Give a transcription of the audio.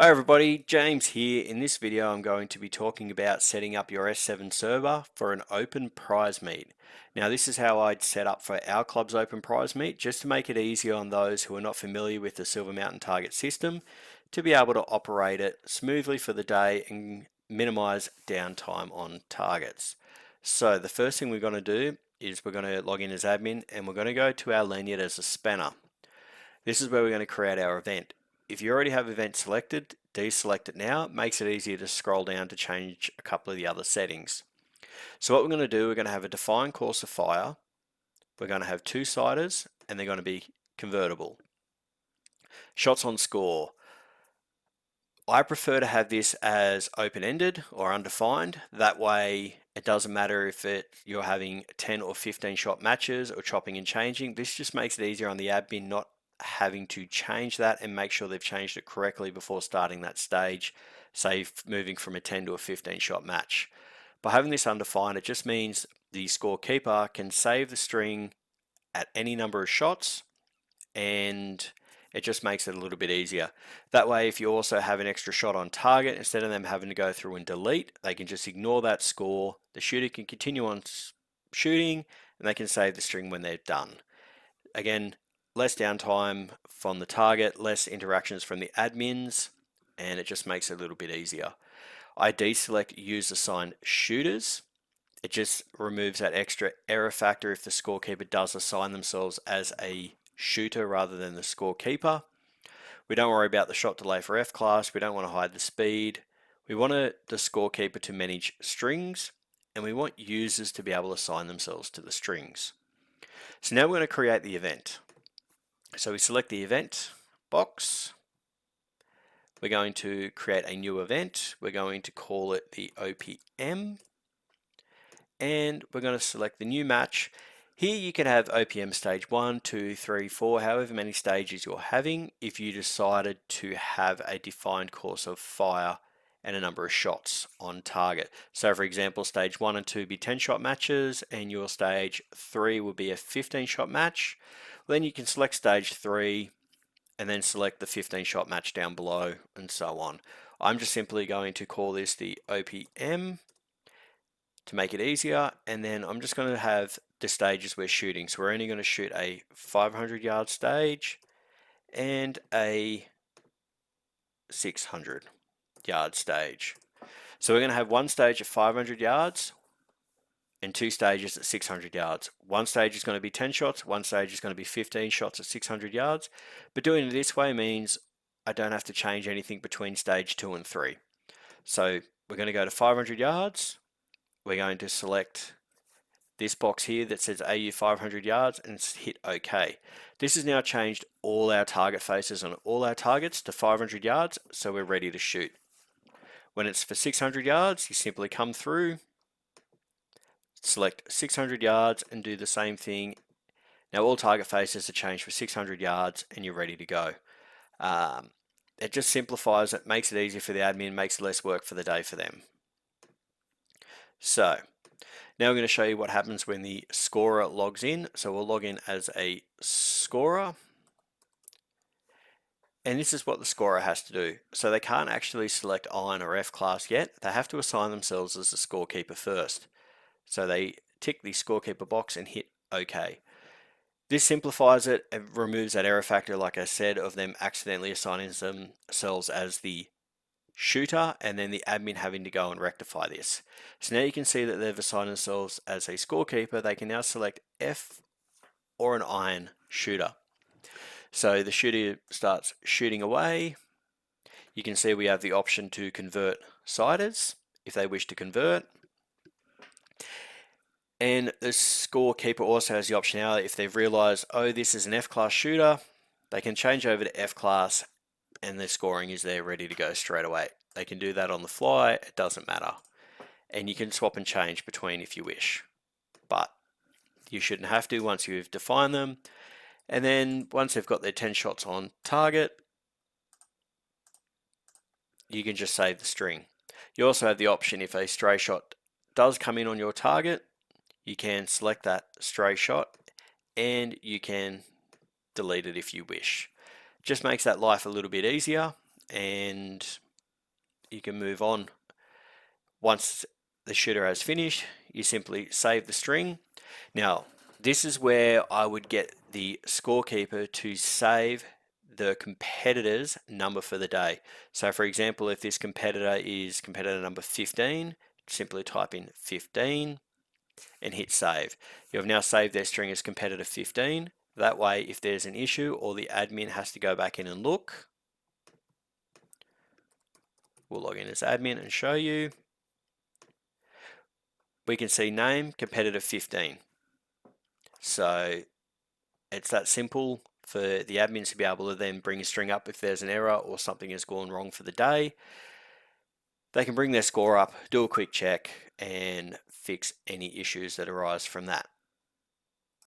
Hi everybody, James here. In this video I'm going to be talking about setting up your S7 server for an open prize meet. Now this is how I'd set up for our club's open prize meet, just to make it easier on those who are not familiar with the Silver Mountain target system to be able to operate it smoothly for the day and minimize downtime on targets. So the first thing we're going to do is we're going to log in as admin and we're going to go to our lanyard as a spanner. This is where we're going to create our event. If you already have event selected, deselect it now. It makes it easier to scroll down to change a couple of the other settings. So what we're going to do, we're going to have a defined course of fire. We're going to have two-siders and they're going to be convertible. Shots on score. I prefer to have this as open-ended or undefined. That way it doesn't matter if you're having 10 or 15 shot matches or chopping and changing. This just makes it easier on the admin not having to change that and make sure they've changed it correctly before starting that stage, say moving from a 10 to a 15 shot match. By having this undefined, it just means the scorekeeper can save the string at any number of shots, and it just makes it a little bit easier. That way, if you also have an extra shot on target, instead of them having to go through and delete, they can just ignore that score. The shooter can continue on shooting and they can save the string when they're done. Again, less downtime from the target, less interactions from the admins, and it just makes it a little bit easier. I deselect use assigned shooters. It just removes that extra error factor if the scorekeeper does assign themselves as a shooter rather than the scorekeeper. We don't worry about the shot delay for F class. We don't want to hide the speed. We want the scorekeeper to manage strings, and we want users to be able to assign themselves to the strings. So now we're going to create the event. So we select the event box. We're going to create a new event. We're going to call it the OPM. And we're going to select the new match. Here you can have OPM stage 1, 2, 3, 4, however many stages you're having if you decided to have a defined course of fire and a number of shots on target. So for example, stage 1 and 2 be 10 shot matches and your stage 3 will be a 15 shot match. Then you can select stage 3 and then select the 15 shot match down below and so on. I'm just simply going to call this the OPM to make it easier, and then I'm just going to have the stages we're shooting. So we're only going to shoot a 500 yard stage and a 600 yard stage. So we're going to have one stage at 500 yards and two stages at 600 yards. One stage is going to be 10 shots, one stage is going to be 15 shots at 600 yards. But doing it this way means I don't have to change anything between stage 2 and 3. So we're going to go to 500 yards. We're going to select this box here that says AU 500 yards and hit OK. This has now changed all our target faces on all our targets to 500 yards, so we're ready to shoot. When it's for 600 yards, you simply come through, select 600 yards and do the same thing. Now all target faces are changed for 600 yards and you're ready to go. It just simplifies it, makes it easier for the admin, makes less work for the day for them. So now we're going to show you what happens when the scorer logs in. So we'll log in as a scorer. And this is what the scorer has to do. So they can't actually select Iron or F class yet. They have to assign themselves as the scorekeeper first. So they tick the scorekeeper box and hit OK. This simplifies it. It removes that error factor, like I said, of them accidentally assigning themselves as the shooter and then the admin having to go and rectify this. So now you can see that they've assigned themselves as a scorekeeper. They can now select F or an iron shooter. So the shooter starts shooting away. You can see we have the option to convert siders if they wish to convert. And the scorekeeper also has the optionality if they've realized, oh, this is an F class shooter, they can change over to F class and their scoring is there ready to go straight away. They can do that on the fly, it doesn't matter. And you can swap and change between if you wish, but you shouldn't have to once you've defined them. And then once they've got their 10 shots on target, you can just save the string. You also have the option if a stray shot does come in on your target, you can select that stray shot and you can delete it if you wish. Just makes that life a little bit easier. and you can move on. Once the shooter has finished, you simply save the string. Now, this is where I would get the scorekeeper to save the competitor's number for the day. So for example, if this competitor is competitor number 15, simply type in 15 and hit save. You have now saved their string as competitor 15. That way, if there's an issue or the admin has to go back in and look, we'll log in as admin and show you. We can see name competitor 15. So it's that simple for the admins to be able to then bring a string up if there's an error or something has gone wrong for the day. They can bring their score up, do a quick check, and fix any issues that arise from that.